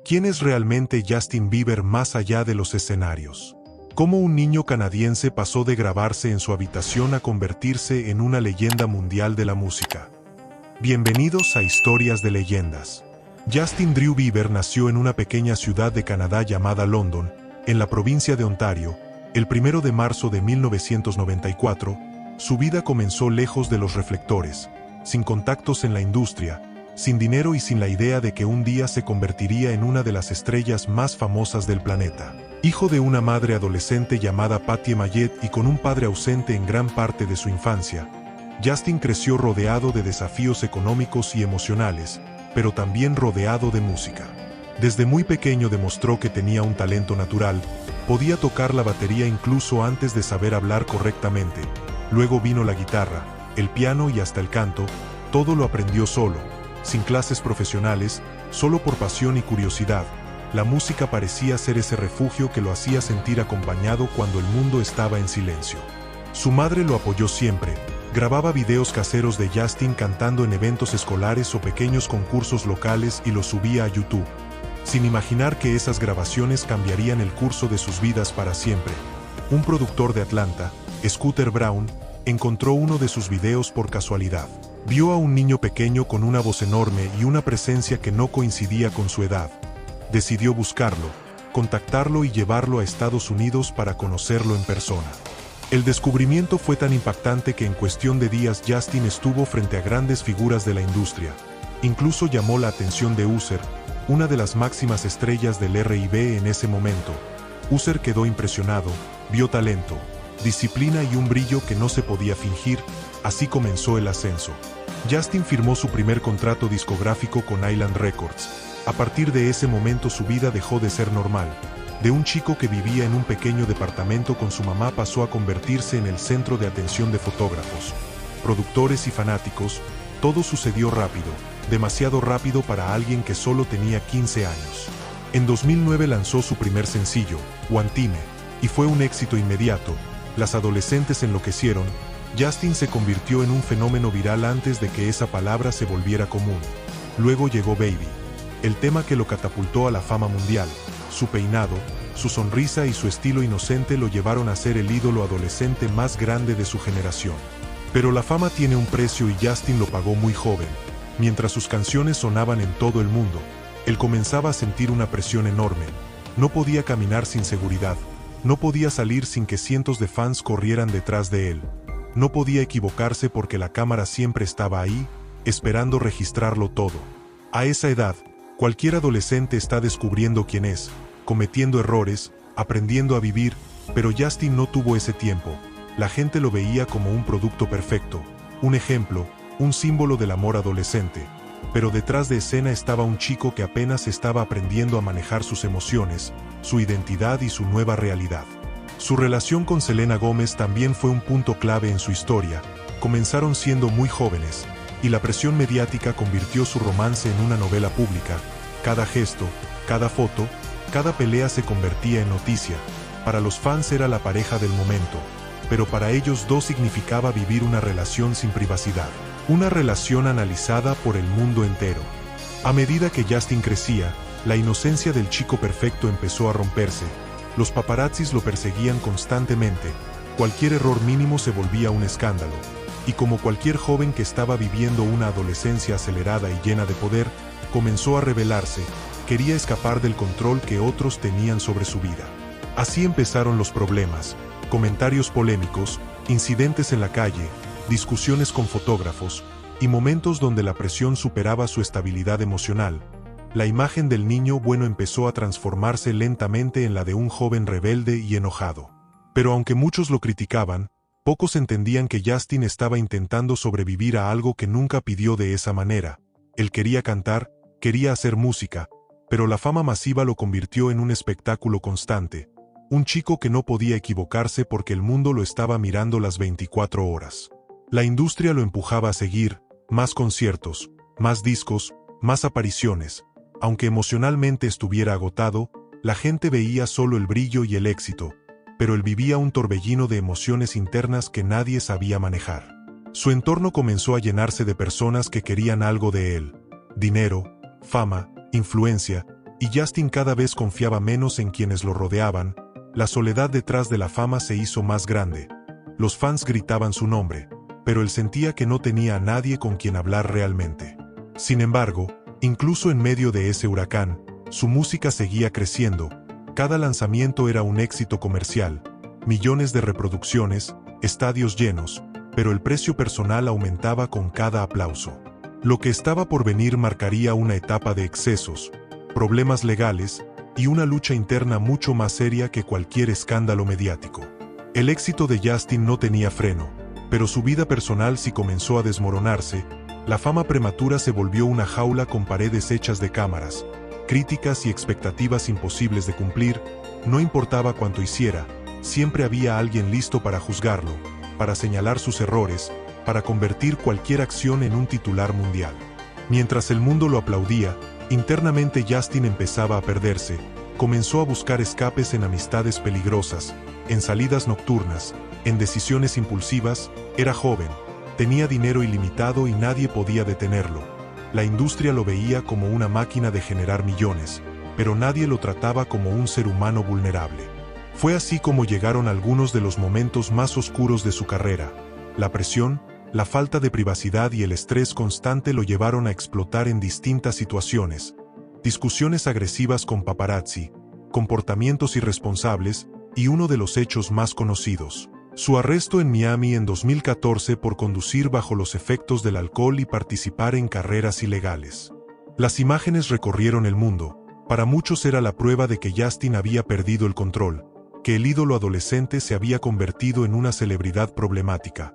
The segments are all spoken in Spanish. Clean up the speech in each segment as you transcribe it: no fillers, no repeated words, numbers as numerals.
¿Quién es realmente Justin Bieber más allá de los escenarios? ¿Cómo un niño canadiense pasó de grabarse en su habitación a convertirse en una leyenda mundial de la música? Bienvenidos a Historias de Leyendas. Justin Drew Bieber nació en una pequeña ciudad de Canadá llamada London, en la provincia de Ontario, el 1 de marzo de 1994. Su vida comenzó lejos de los reflectores, sin contactos en la industria, sin dinero y sin la idea de que un día se convertiría en una de las estrellas más famosas del planeta. Hijo de una madre adolescente llamada Patty Mayette y con un padre ausente en gran parte de su infancia, Justin creció rodeado de desafíos económicos y emocionales, pero también rodeado de música. Desde muy pequeño demostró que tenía un talento natural, podía tocar la batería incluso antes de saber hablar correctamente. Luego vino la guitarra, el piano y hasta el canto. Todo lo aprendió solo, sin clases profesionales, solo por pasión y curiosidad. La música parecía ser ese refugio que lo hacía sentir acompañado cuando el mundo estaba en silencio. Su madre lo apoyó siempre. Grababa videos caseros de Justin cantando en eventos escolares o pequeños concursos locales y los subía a YouTube, sin imaginar que esas grabaciones cambiarían el curso de sus vidas para siempre. Un productor de Atlanta, Scooter Braun, encontró uno de sus videos por casualidad. Vio a un niño pequeño con una voz enorme y una presencia que no coincidía con su edad. Decidió buscarlo, contactarlo y llevarlo a Estados Unidos para conocerlo en persona. El descubrimiento fue tan impactante que en cuestión de días Justin estuvo frente a grandes figuras de la industria. Incluso llamó la atención de Usher, una de las máximas estrellas del R&B en ese momento. Usher quedó impresionado, vio talento, disciplina y un brillo que no se podía fingir. Así comenzó el ascenso. Justin firmó su primer contrato discográfico con Island Records. A partir de ese momento su vida dejó de ser normal. De un chico que vivía en un pequeño departamento con su mamá pasó a convertirse en el centro de atención de fotógrafos, productores y fanáticos. Todo sucedió rápido, demasiado rápido para alguien que solo tenía 15 años. En 2009 lanzó su primer sencillo, One Time, y fue un éxito inmediato. Las adolescentes enloquecieron. Justin se convirtió en un fenómeno viral antes de que esa palabra se volviera común. Luego llegó Baby, el tema que lo catapultó a la fama mundial. Su peinado, su sonrisa y su estilo inocente lo llevaron a ser el ídolo adolescente más grande de su generación. Pero la fama tiene un precio y Justin lo pagó muy joven. Mientras sus canciones sonaban en todo el mundo, él comenzaba a sentir una presión enorme. No podía caminar sin seguridad, no podía salir sin que cientos de fans corrieran detrás de él. No podía equivocarse porque la cámara siempre estaba ahí, esperando registrarlo todo. A esa edad, cualquier adolescente está descubriendo quién es, cometiendo errores, aprendiendo a vivir, pero Justin no tuvo ese tiempo. La gente lo veía como un producto perfecto, un ejemplo, un símbolo del amor adolescente. Pero detrás de escena estaba un chico que apenas estaba aprendiendo a manejar sus emociones, su identidad y su nueva realidad. Su relación con Selena Gomez también fue un punto clave en su historia. Comenzaron siendo muy jóvenes, y la presión mediática convirtió su romance en una novela pública. Cada gesto, cada foto, cada pelea se convertía en noticia. Para los fans era la pareja del momento, pero para ellos dos significaba vivir una relación sin privacidad, una relación analizada por el mundo entero. A medida que Justin crecía, la inocencia del chico perfecto empezó a romperse. Los paparazzis lo perseguían constantemente. Cualquier error mínimo se volvía un escándalo. Y como cualquier joven que estaba viviendo una adolescencia acelerada y llena de poder, comenzó a rebelarse. Quería escapar del control que otros tenían sobre su vida. Así empezaron los problemas, comentarios polémicos, incidentes en la calle, discusiones con fotógrafos, y momentos donde la presión superaba su estabilidad emocional. La imagen del niño bueno empezó a transformarse lentamente en la de un joven rebelde y enojado. Pero aunque muchos lo criticaban, pocos entendían que Justin estaba intentando sobrevivir a algo que nunca pidió de esa manera. Él quería cantar, quería hacer música, pero la fama masiva lo convirtió en un espectáculo constante. Un chico que no podía equivocarse porque el mundo lo estaba mirando las 24 horas. La industria lo empujaba a seguir, más conciertos, más discos, más apariciones. Aunque emocionalmente estuviera agotado, la gente veía solo el brillo y el éxito, pero él vivía un torbellino de emociones internas que nadie sabía manejar. Su entorno comenzó a llenarse de personas que querían algo de él: dinero, fama, influencia, y Justin cada vez confiaba menos en quienes lo rodeaban. La soledad detrás de la fama se hizo más grande. Los fans gritaban su nombre, pero él sentía que no tenía a nadie con quien hablar realmente. Sin embargo, incluso en medio de ese huracán, su música seguía creciendo. Cada lanzamiento era un éxito comercial, millones de reproducciones, estadios llenos, pero el precio personal aumentaba con cada aplauso. Lo que estaba por venir marcaría una etapa de excesos, problemas legales y una lucha interna mucho más seria que cualquier escándalo mediático. El éxito de Justin no tenía freno, pero su vida personal sí comenzó a desmoronarse. La fama prematura se volvió una jaula con paredes hechas de cámaras, críticas y expectativas imposibles de cumplir. No importaba cuánto hiciera, siempre había alguien listo para juzgarlo, para señalar sus errores, para convertir cualquier acción en un titular mundial. Mientras el mundo lo aplaudía, internamente Justin empezaba a perderse. Comenzó a buscar escapes en amistades peligrosas, en salidas nocturnas, en decisiones impulsivas. Era joven, tenía dinero ilimitado y nadie podía detenerlo. La industria lo veía como una máquina de generar millones, pero nadie lo trataba como un ser humano vulnerable. Fue así como llegaron algunos de los momentos más oscuros de su carrera. La presión, la falta de privacidad y el estrés constante lo llevaron a explotar en distintas situaciones. Discusiones agresivas con paparazzi, comportamientos irresponsables y uno de los hechos más conocidos: su arresto en Miami en 2014 por conducir bajo los efectos del alcohol y participar en carreras ilegales. Las imágenes recorrieron el mundo. Para muchos era la prueba de que Justin había perdido el control, que el ídolo adolescente se había convertido en una celebridad problemática.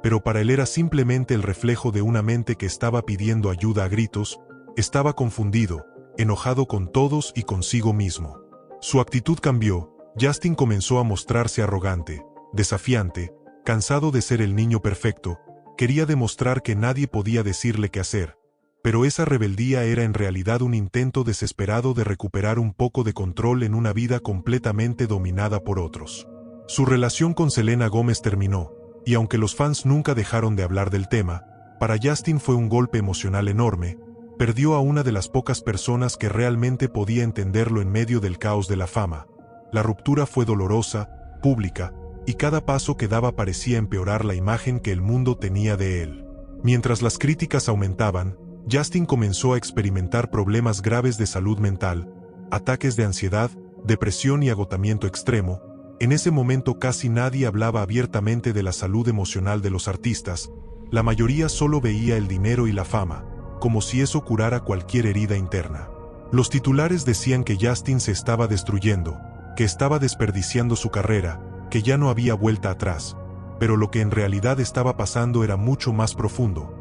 Pero para él era simplemente el reflejo de una mente que estaba pidiendo ayuda a gritos. Estaba confundido, enojado con todos y consigo mismo. Su actitud cambió. Justin comenzó a mostrarse arrogante, desafiante, cansado de ser el niño perfecto. Quería demostrar que nadie podía decirle qué hacer. Pero esa rebeldía era en realidad un intento desesperado de recuperar un poco de control en una vida completamente dominada por otros. Su relación con Selena Gomez terminó, y aunque los fans nunca dejaron de hablar del tema, para Justin fue un golpe emocional enorme. Perdió a una de las pocas personas que realmente podía entenderlo en medio del caos de la fama. La ruptura fue dolorosa, pública, y cada paso que daba parecía empeorar la imagen que el mundo tenía de él. Mientras las críticas aumentaban, Justin comenzó a experimentar problemas graves de salud mental, ataques de ansiedad, depresión y agotamiento extremo. En ese momento casi nadie hablaba abiertamente de la salud emocional de los artistas. La mayoría solo veía el dinero y la fama, como si eso curara cualquier herida interna. Los titulares decían que Justin se estaba destruyendo, que estaba desperdiciando su carrera, que ya no había vuelta atrás. Pero lo que en realidad estaba pasando era mucho más profundo.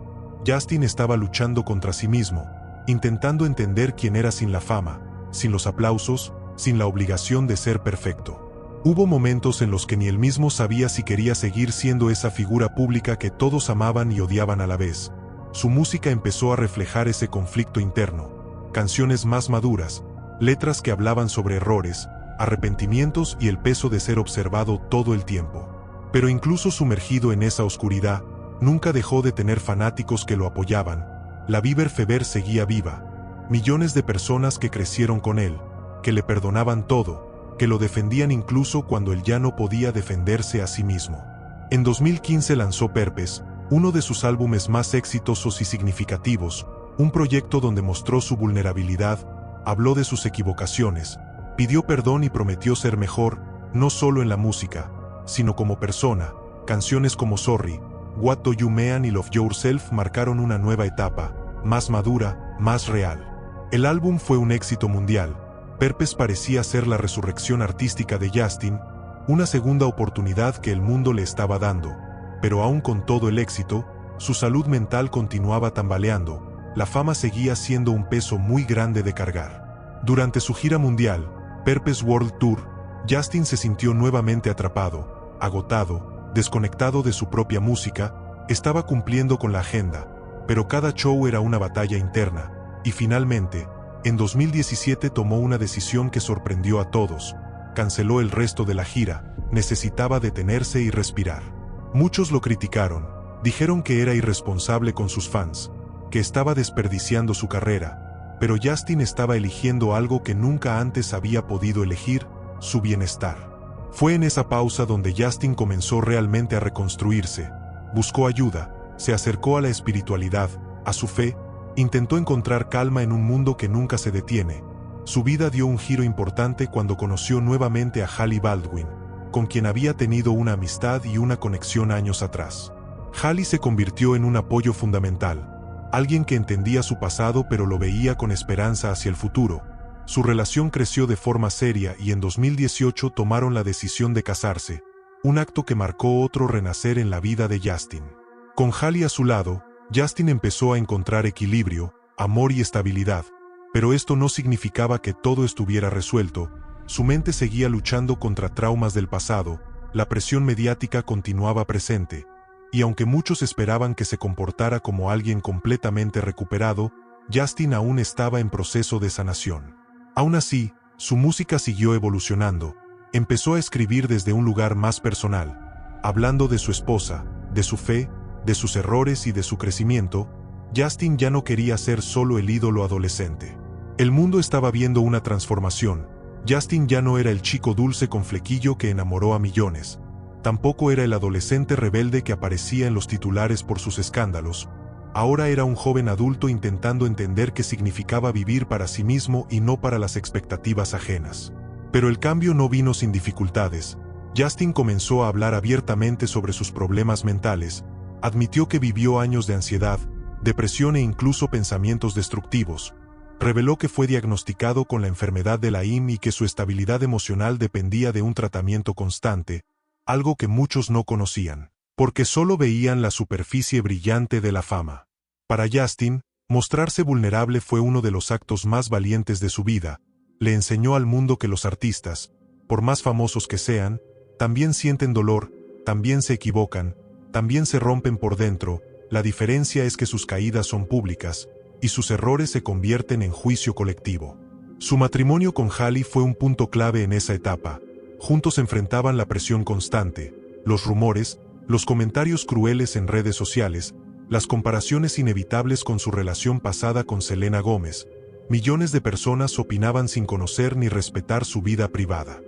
Justin estaba luchando contra sí mismo, intentando entender quién era sin la fama, sin los aplausos, sin la obligación de ser perfecto. Hubo momentos en los que ni él mismo sabía si quería seguir siendo esa figura pública que todos amaban y odiaban a la vez. Su música empezó a reflejar ese conflicto interno. Canciones más maduras, letras que hablaban sobre errores, arrepentimientos y el peso de ser observado todo el tiempo. Pero incluso sumergido en esa oscuridad, nunca dejó de tener fanáticos que lo apoyaban. La Bieber Fever seguía viva. Millones de personas que crecieron con él, que le perdonaban todo, que lo defendían incluso cuando él ya no podía defenderse a sí mismo. En 2015 lanzó Purpose, uno de sus álbumes más exitosos y significativos, un proyecto donde mostró su vulnerabilidad, habló de sus equivocaciones, pidió perdón y prometió ser mejor, no solo en la música, sino como persona. Canciones como Sorry, What Do You Mean y Love Yourself marcaron una nueva etapa, más madura, más real. El álbum fue un éxito mundial. Purpose parecía ser la resurrección artística de Justin, una segunda oportunidad que el mundo le estaba dando. Pero aún con todo el éxito, su salud mental continuaba tambaleando. La fama seguía siendo un peso muy grande de cargar. Durante su gira mundial, Purpose World Tour, Justin se sintió nuevamente atrapado, agotado, desconectado de su propia música. Estaba cumpliendo con la agenda, pero cada show era una batalla interna, y finalmente, en 2017 tomó una decisión que sorprendió a todos. Canceló el resto de la gira. Necesitaba detenerse y respirar. Muchos lo criticaron, dijeron que era irresponsable con sus fans, que estaba desperdiciando su carrera. pero Justin estaba eligiendo algo que nunca antes había podido elegir: su bienestar. Fue en esa pausa donde Justin comenzó realmente a reconstruirse. Buscó ayuda, se acercó a la espiritualidad, a su fe, intentó encontrar calma en un mundo que nunca se detiene. Su vida dio un giro importante cuando conoció nuevamente a Hailey Baldwin, con quien había tenido una amistad y una conexión años atrás. Hailey se convirtió en un apoyo fundamental, alguien que entendía su pasado pero lo veía con esperanza hacia el futuro. Su relación creció de forma seria y en 2018 tomaron la decisión de casarse, un acto que marcó otro renacer en la vida de Justin. Con Hailey a su lado, Justin empezó a encontrar equilibrio, amor y estabilidad, pero esto no significaba que todo estuviera resuelto. Su mente seguía luchando contra traumas del pasado, la presión mediática continuaba presente, y aunque muchos esperaban que se comportara como alguien completamente recuperado, Justin aún estaba en proceso de sanación. Aún así, su música siguió evolucionando. Empezó a escribir desde un lugar más personal, hablando de su esposa, de su fe, de sus errores y de su crecimiento. Justin ya no quería ser solo el ídolo adolescente. El mundo estaba viendo una transformación. Justin ya no era el chico dulce con flequillo que enamoró a millones. Tampoco era el adolescente rebelde que aparecía en los titulares por sus escándalos. Ahora era un joven adulto intentando entender qué significaba vivir para sí mismo y no para las expectativas ajenas. Pero el cambio no vino sin dificultades. Justin comenzó a hablar abiertamente sobre sus problemas mentales, admitió que vivió años de ansiedad, depresión e incluso pensamientos destructivos. Reveló que fue diagnosticado con la enfermedad de Lyme y que su estabilidad emocional dependía de un tratamiento constante, algo que muchos no conocían, porque solo veían la superficie brillante de la fama. Para Justin, mostrarse vulnerable fue uno de los actos más valientes de su vida. Le enseñó al mundo que los artistas, por más famosos que sean, también sienten dolor, también se equivocan, también se rompen por dentro. La diferencia es que sus caídas son públicas, y sus errores se convierten en juicio colectivo. Su matrimonio con Hailey fue un punto clave en esa etapa. Juntos enfrentaban la presión constante, los rumores, los comentarios crueles en redes sociales, las comparaciones inevitables con su relación pasada con Selena Gómez. Millones de personas opinaban sin conocer ni respetar su vida privada.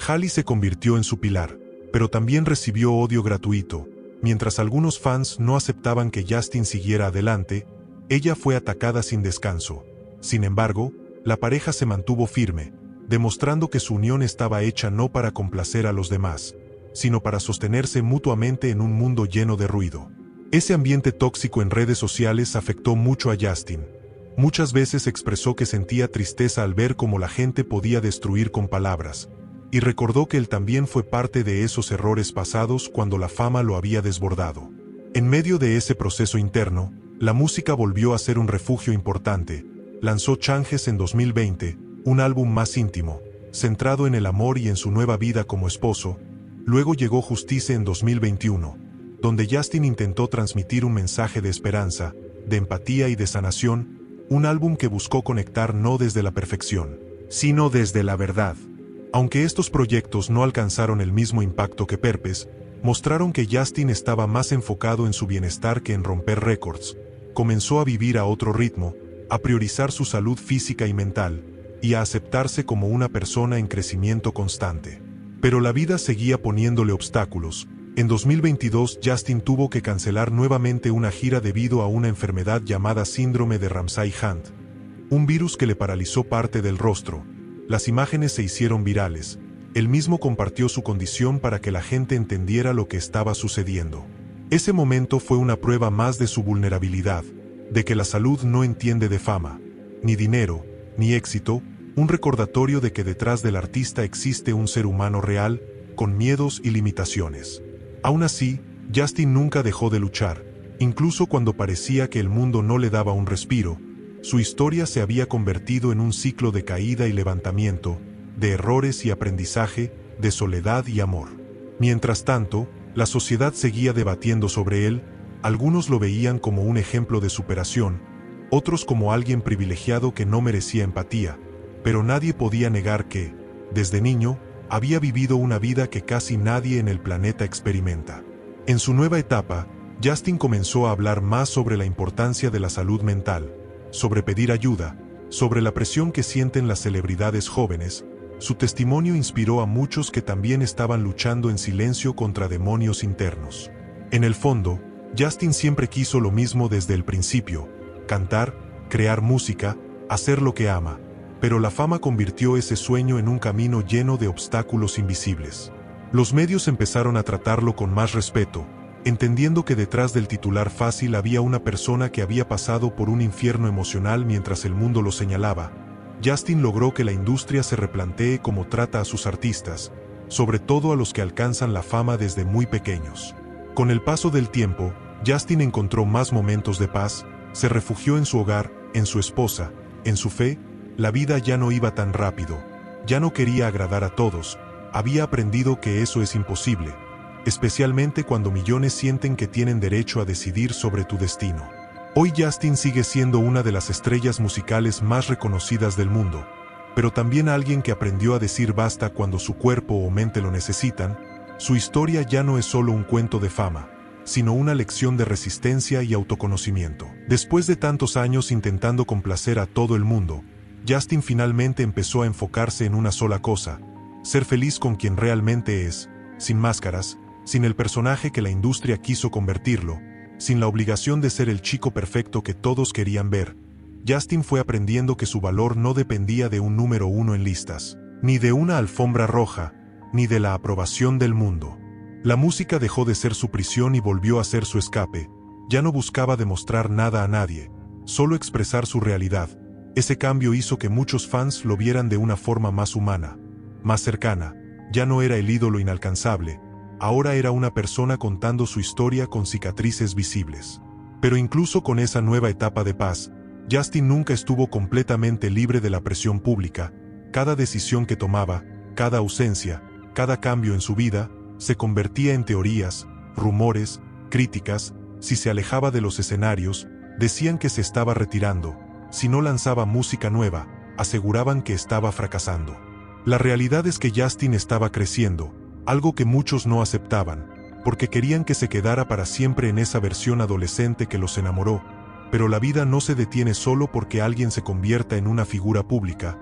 Hailey se convirtió en su pilar, pero también recibió odio gratuito. Mientras algunos fans no aceptaban que Justin siguiera adelante, ella fue atacada sin descanso. Sin embargo, la pareja se mantuvo firme, demostrando que su unión estaba hecha no para complacer a los demás, sino para sostenerse mutuamente en un mundo lleno de ruido. Ese ambiente tóxico en redes sociales afectó mucho a Justin. Muchas veces expresó que sentía tristeza al ver cómo la gente podía destruir con palabras, y recordó que él también fue parte de esos errores pasados cuando la fama lo había desbordado. En medio de ese proceso interno, la música volvió a ser un refugio importante. Lanzó Changes en 2020, un álbum más íntimo, centrado en el amor y en su nueva vida como esposo. Luego llegó Justice en 2021, donde Justin intentó transmitir un mensaje de esperanza, de empatía y de sanación, un álbum que buscó conectar no desde la perfección, sino desde la verdad. Aunque estos proyectos no alcanzaron el mismo impacto que Purpose, mostraron que Justin estaba más enfocado en su bienestar que en romper récords. Comenzó a vivir a otro ritmo, a priorizar su salud física y mental, y a aceptarse como una persona en crecimiento constante. Pero la vida seguía poniéndole obstáculos. En 2022 Justin tuvo que cancelar nuevamente una gira debido a una enfermedad llamada síndrome de Ramsay-Hunt, un virus que le paralizó parte del rostro. Las imágenes se hicieron virales. Él mismo compartió su condición para que la gente entendiera lo que estaba sucediendo. Ese momento fue una prueba más de su vulnerabilidad, de que la salud no entiende de fama, ni dinero, ni éxito, un recordatorio de que detrás del artista existe un ser humano real, con miedos y limitaciones. Aún así, Justin nunca dejó de luchar, incluso cuando parecía que el mundo no le daba un respiro. Su historia se había convertido en un ciclo de caída y levantamiento, de errores y aprendizaje, de soledad y amor. Mientras tanto, la sociedad seguía debatiendo sobre él. Algunos lo veían como un ejemplo de superación, otros como alguien privilegiado que no merecía empatía, pero nadie podía negar que, desde niño, había vivido una vida que casi nadie en el planeta experimenta. En su nueva etapa, Justin comenzó a hablar más sobre la importancia de la salud mental, sobre pedir ayuda, Sobre la presión que sienten las celebridades jóvenes, su testimonio inspiró a muchos que también estaban luchando en silencio contra demonios internos. En el fondo, Justin siempre quiso lo mismo desde el principio: cantar, crear música, hacer lo que ama, pero la fama convirtió ese sueño en un camino lleno de obstáculos invisibles. Los medios empezaron a tratarlo con más respeto, entendiendo que detrás del titular fácil había una persona que había pasado por un infierno emocional mientras el mundo lo señalaba. Justin logró que la industria se replantee cómo trata a sus artistas, sobre todo a los que alcanzan la fama desde muy pequeños. Con el paso del tiempo, Justin encontró más momentos de paz, se refugió en su hogar, en su esposa, en su fe. La vida ya no iba tan rápido, ya no quería agradar a todos, había aprendido que eso es imposible, especialmente cuando millones sienten que tienen derecho a decidir sobre tu destino. Hoy Justin sigue siendo una de las estrellas musicales más reconocidas del mundo, pero también alguien que aprendió a decir basta cuando su cuerpo o mente lo necesitan. Su historia ya no es solo un cuento de fama, sino una lección de resistencia y autoconocimiento. Después de tantos años intentando complacer a todo el mundo, Justin finalmente empezó a enfocarse en una sola cosa: ser feliz con quien realmente es, sin máscaras, sin el personaje que la industria quiso convertirlo, sin la obligación de ser el chico perfecto que todos querían ver. Justin fue aprendiendo que su valor no dependía de un número uno en listas, ni de una alfombra roja, ni de la aprobación del mundo. La música dejó de ser su prisión y volvió a ser su escape. Ya no buscaba demostrar nada a nadie, solo expresar su realidad. Ese cambio hizo que muchos fans lo vieran de una forma más humana, más cercana. Ya no era el ídolo inalcanzable, ahora era una persona contando su historia con cicatrices visibles. Pero incluso con esa nueva etapa de paz, Justin nunca estuvo completamente libre de la presión pública. Cada decisión que tomaba, cada ausencia, cada cambio en su vida, se convertía en teorías, rumores, críticas. Si se alejaba de los escenarios, decían que se estaba retirando. Si no lanzaba música nueva, aseguraban que estaba fracasando. La realidad es que Justin estaba creciendo, algo que muchos no aceptaban, porque querían que se quedara para siempre en esa versión adolescente que los enamoró. Pero la vida no se detiene solo porque alguien se convierta en una figura pública.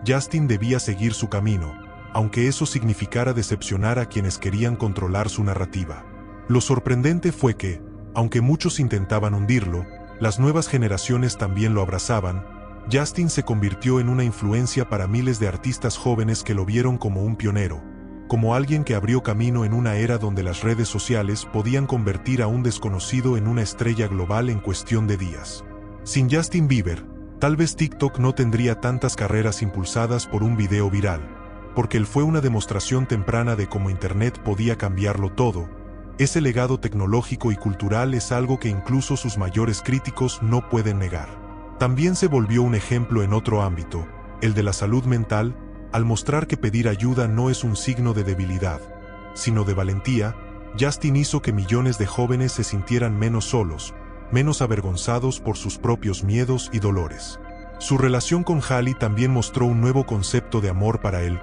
Justin debía seguir su camino, aunque eso significara decepcionar a quienes querían controlar su narrativa. Lo sorprendente fue que, aunque muchos intentaban hundirlo, las nuevas generaciones también lo abrazaban. Justin se convirtió en una influencia para miles de artistas jóvenes que lo vieron como un pionero, como alguien que abrió camino en una era donde las redes sociales podían convertir a un desconocido en una estrella global en cuestión de días. Sin Justin Bieber, tal vez TikTok no tendría tantas carreras impulsadas por un video viral, porque él fue una demostración temprana de cómo Internet podía cambiarlo todo. Ese legado tecnológico y cultural es algo que incluso sus mayores críticos no pueden negar. También se volvió un ejemplo en otro ámbito, el de la salud mental, al mostrar que pedir ayuda no es un signo de debilidad, sino de valentía. Justin hizo que millones de jóvenes se sintieran menos solos, menos avergonzados por sus propios miedos y dolores. Su relación con Hailey también mostró un nuevo concepto de amor para él,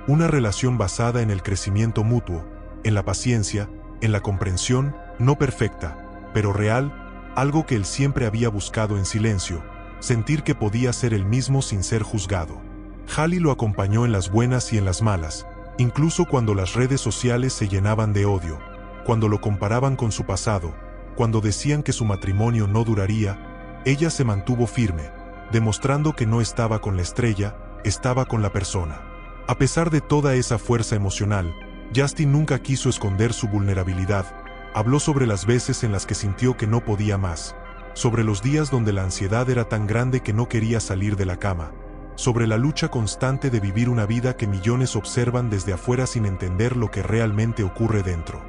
una relación basada en el crecimiento mutuo, en la paciencia, en la comprensión, no perfecta, pero real, algo que él siempre había buscado en silencio, sentir que podía ser él mismo sin ser juzgado. Hailey lo acompañó en las buenas y en las malas, incluso cuando las redes sociales se llenaban de odio, cuando lo comparaban con su pasado, cuando decían que su matrimonio no duraría. Ella se mantuvo firme, demostrando que no estaba con la estrella, estaba con la persona. A pesar de toda esa fuerza emocional, Justin nunca quiso esconder su vulnerabilidad. Habló sobre las veces en las que sintió que no podía más, sobre los días donde la ansiedad era tan grande que no quería salir de la cama, sobre la lucha constante de vivir una vida que millones observan desde afuera sin entender lo que realmente ocurre dentro.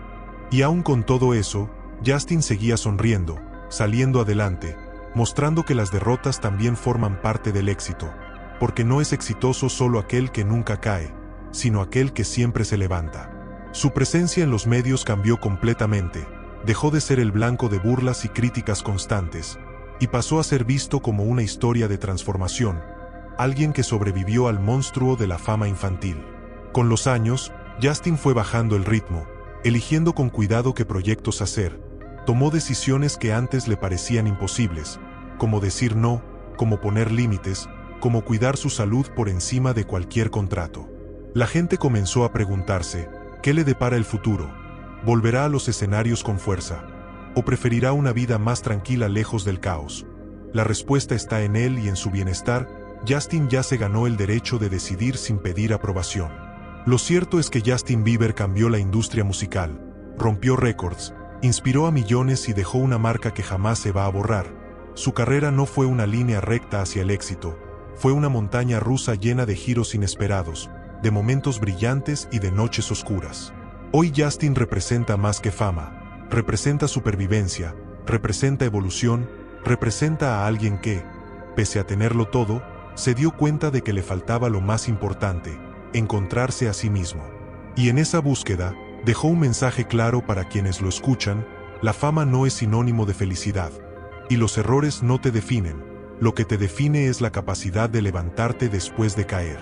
Y aún con todo eso, Justin seguía sonriendo, saliendo adelante, mostrando que las derrotas también forman parte del éxito, porque no es exitoso solo aquel que nunca cae, sino aquel que siempre se levanta. Su presencia en los medios cambió completamente, dejó de ser el blanco de burlas y críticas constantes, y pasó a ser visto como una historia de transformación, alguien que sobrevivió al monstruo de la fama infantil. Con los años, Justin fue bajando el ritmo, eligiendo con cuidado qué proyectos hacer. Tomó decisiones que antes le parecían imposibles, como decir no, como poner límites. como cuidar su salud por encima de cualquier contrato. La gente comenzó a preguntarse, ¿qué le depara el futuro? ¿Volverá a los escenarios con fuerza? ¿O preferirá una vida más tranquila lejos del caos? La respuesta está en él y en su bienestar. Justin ya se ganó el derecho de decidir sin pedir aprobación. Lo cierto es que Justin Bieber cambió la industria musical, rompió récords, inspiró a millones y dejó una marca que jamás se va a borrar. Su carrera no fue una línea recta hacia el éxito, fue una montaña rusa llena de giros inesperados, de momentos brillantes y de noches oscuras. Hoy Justin representa más que fama, representa supervivencia, representa evolución, representa a alguien que, pese a tenerlo todo, se dio cuenta de que le faltaba lo más importante, encontrarse a sí mismo. Y en esa búsqueda, dejó un mensaje claro para quienes lo escuchan: la fama no es sinónimo de felicidad. Y los errores no te definen, lo que te define es la capacidad de levantarte después de caer.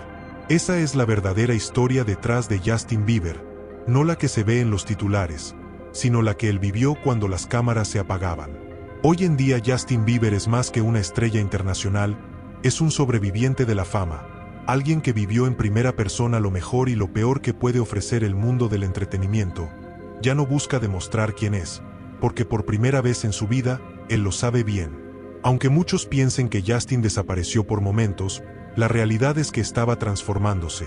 Esa es la verdadera historia detrás de Justin Bieber, no la que se ve en los titulares, sino la que él vivió cuando las cámaras se apagaban. Hoy en día Justin Bieber es más que una estrella internacional, es un sobreviviente de la fama, alguien que vivió en primera persona lo mejor y lo peor que puede ofrecer el mundo del entretenimiento. Ya no busca demostrar quién es, porque por primera vez en su vida, él lo sabe bien. Aunque muchos piensen que Justin desapareció por momentos, la realidad es que estaba transformándose,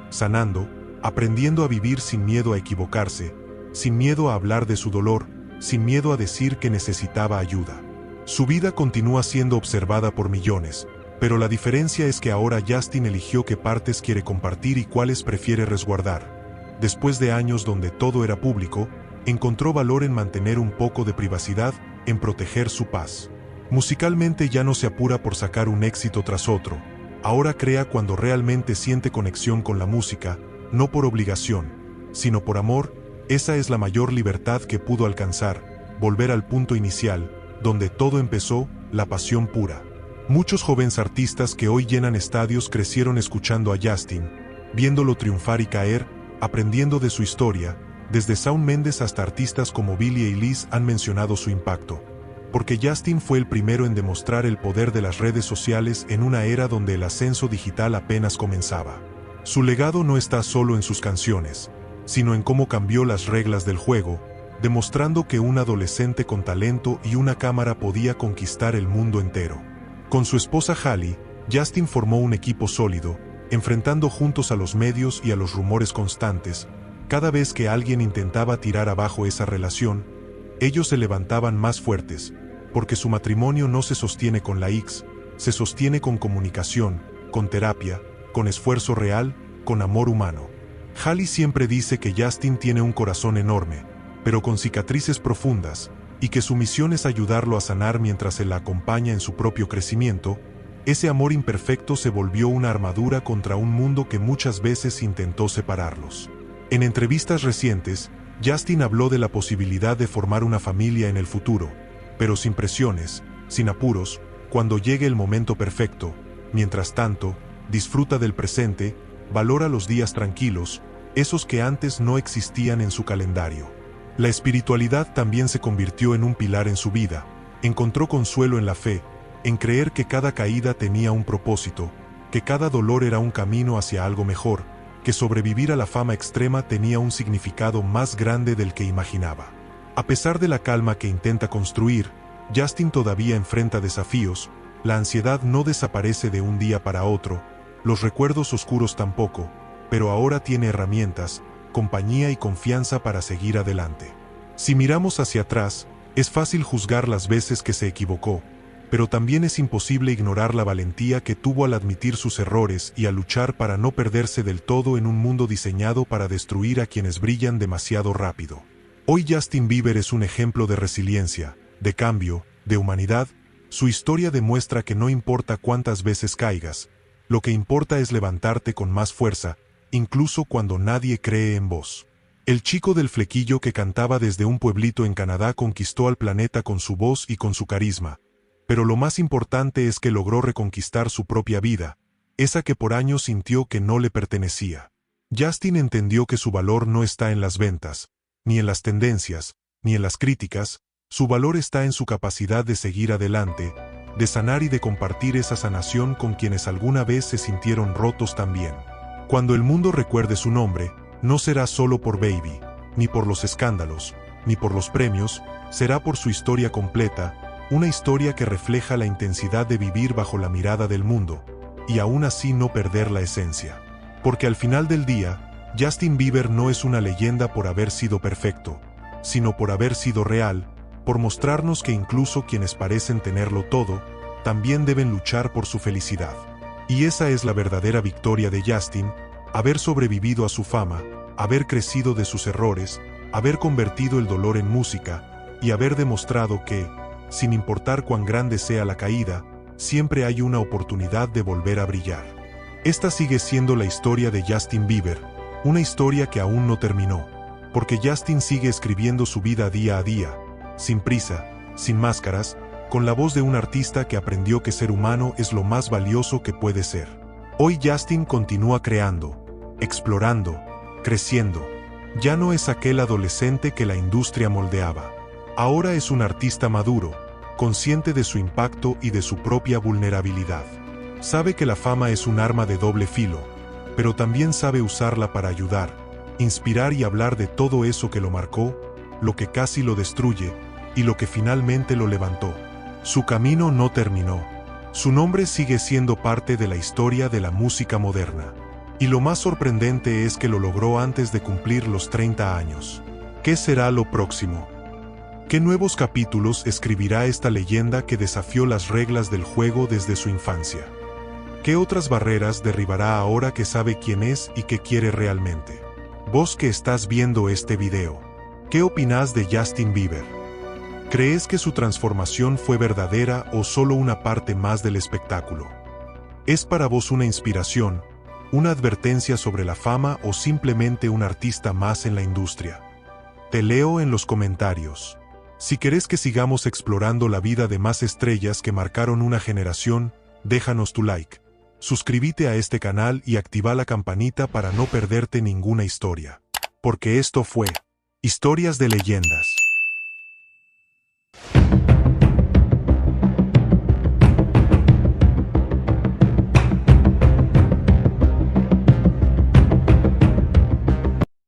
sanando, aprendiendo a vivir sin miedo a equivocarse, sin miedo a hablar de su dolor, sin miedo a decir que necesitaba ayuda. Su vida continúa siendo observada por millones, pero la diferencia es que ahora Justin eligió qué partes quiere compartir y cuáles prefiere resguardar. Después de años donde todo era público, encontró valor en mantener un poco de privacidad, en proteger su paz. Musicalmente ya no se apura por sacar un éxito tras otro, ahora crea cuando realmente siente conexión con la música, no por obligación, sino por amor. Esa es la mayor libertad que pudo alcanzar, volver al punto inicial, donde todo empezó, la pasión pura. Muchos jóvenes artistas que hoy llenan estadios crecieron escuchando a Justin, viéndolo triunfar y caer, aprendiendo de su historia. Desde Shawn Mendes hasta artistas como Billie Eilish han mencionado su impacto. Porque Justin fue el primero en demostrar el poder de las redes sociales en una era donde el ascenso digital apenas comenzaba. Su legado no está solo en sus canciones, sino en cómo cambió las reglas del juego, demostrando que un adolescente con talento y una cámara podía conquistar el mundo entero. Con su esposa Hailey, Justin formó un equipo sólido, enfrentando juntos a los medios y a los rumores constantes. Cada vez que alguien intentaba tirar abajo esa relación, ellos se levantaban más fuertes, porque su matrimonio no se sostiene con likes, se sostiene con comunicación, con terapia, con esfuerzo real, con amor humano. Hailey siempre dice que Justin tiene un corazón enorme, pero con cicatrices profundas, y que su misión es ayudarlo a sanar mientras él la acompaña en su propio crecimiento. Ese amor imperfecto se volvió una armadura contra un mundo que muchas veces intentó separarlos. En entrevistas recientes, Justin habló de la posibilidad de formar una familia en el futuro, pero sin presiones, sin apuros, cuando llegue el momento perfecto. Mientras tanto, disfruta del presente, valora los días tranquilos, esos que antes no existían en su calendario. La espiritualidad también se convirtió en un pilar en su vida. Encontró consuelo en la fe, en creer que cada caída tenía un propósito, que cada dolor era un camino hacia algo mejor, que sobrevivir a la fama extrema tenía un significado más grande del que imaginaba. A pesar de la calma que intenta construir, Justin todavía enfrenta desafíos. La ansiedad no desaparece de un día para otro, los recuerdos oscuros tampoco, pero ahora tiene herramientas, compañía y confianza para seguir adelante. Si miramos hacia atrás, es fácil juzgar las veces que se equivocó, pero también es imposible ignorar la valentía que tuvo al admitir sus errores y a luchar para no perderse del todo en un mundo diseñado para destruir a quienes brillan demasiado rápido. Hoy Justin Bieber es un ejemplo de resiliencia, de cambio, de humanidad. Su historia demuestra que no importa cuántas veces caigas, lo que importa es levantarte con más fuerza, incluso cuando nadie cree en vos. El chico del flequillo que cantaba desde un pueblito en Canadá conquistó al planeta con su voz y con su carisma, pero lo más importante es que logró reconquistar su propia vida, esa que por años sintió que no le pertenecía. Justin entendió que su valor no está en las ventas, ni en las tendencias, ni en las críticas. Su valor está en su capacidad de seguir adelante, de sanar y de compartir esa sanación con quienes alguna vez se sintieron rotos también. Cuando el mundo recuerde su nombre, no será solo por Baby, ni por los escándalos, ni por los premios, será por su historia completa, una historia que refleja la intensidad de vivir bajo la mirada del mundo, y aún así no perder la esencia. Porque al final del día, Justin Bieber no es una leyenda por haber sido perfecto, sino por haber sido real, por mostrarnos que incluso quienes parecen tenerlo todo, también deben luchar por su felicidad. Y esa es la verdadera victoria de Justin, haber sobrevivido a su fama, haber crecido de sus errores, haber convertido el dolor en música, y haber demostrado que, sin importar cuán grande sea la caída, siempre hay una oportunidad de volver a brillar. Esta sigue siendo la historia de Justin Bieber, una historia que aún no terminó, porque Justin sigue escribiendo su vida día a día, sin prisa, sin máscaras, con la voz de un artista que aprendió que ser humano es lo más valioso que puede ser. Hoy Justin continúa creando, explorando, creciendo. Ya no es aquel adolescente que la industria moldeaba. Ahora es un artista maduro, consciente de su impacto y de su propia vulnerabilidad. Sabe que la fama es un arma de doble filo, pero también sabe usarla para ayudar, inspirar y hablar de todo eso que lo marcó, lo que casi lo destruye, y lo que finalmente lo levantó. Su camino no terminó. Su nombre sigue siendo parte de la historia de la música moderna. Y lo más sorprendente es que lo logró antes de cumplir los 30 años. ¿Qué será lo próximo? ¿Qué nuevos capítulos escribirá esta leyenda que desafió las reglas del juego desde su infancia? ¿Qué otras barreras derribará ahora que sabe quién es y qué quiere realmente? Vos que estás viendo este video, ¿qué opinás de Justin Bieber? ¿Crees que su transformación fue verdadera o solo una parte más del espectáculo? ¿Es para vos una inspiración, una advertencia sobre la fama o simplemente un artista más en la industria? Te leo en los comentarios. Si querés que sigamos explorando la vida de más estrellas que marcaron una generación, déjanos tu like. Suscríbete a este canal y activa la campanita para no perderte ninguna historia. Porque esto fue Historias de Leyendas.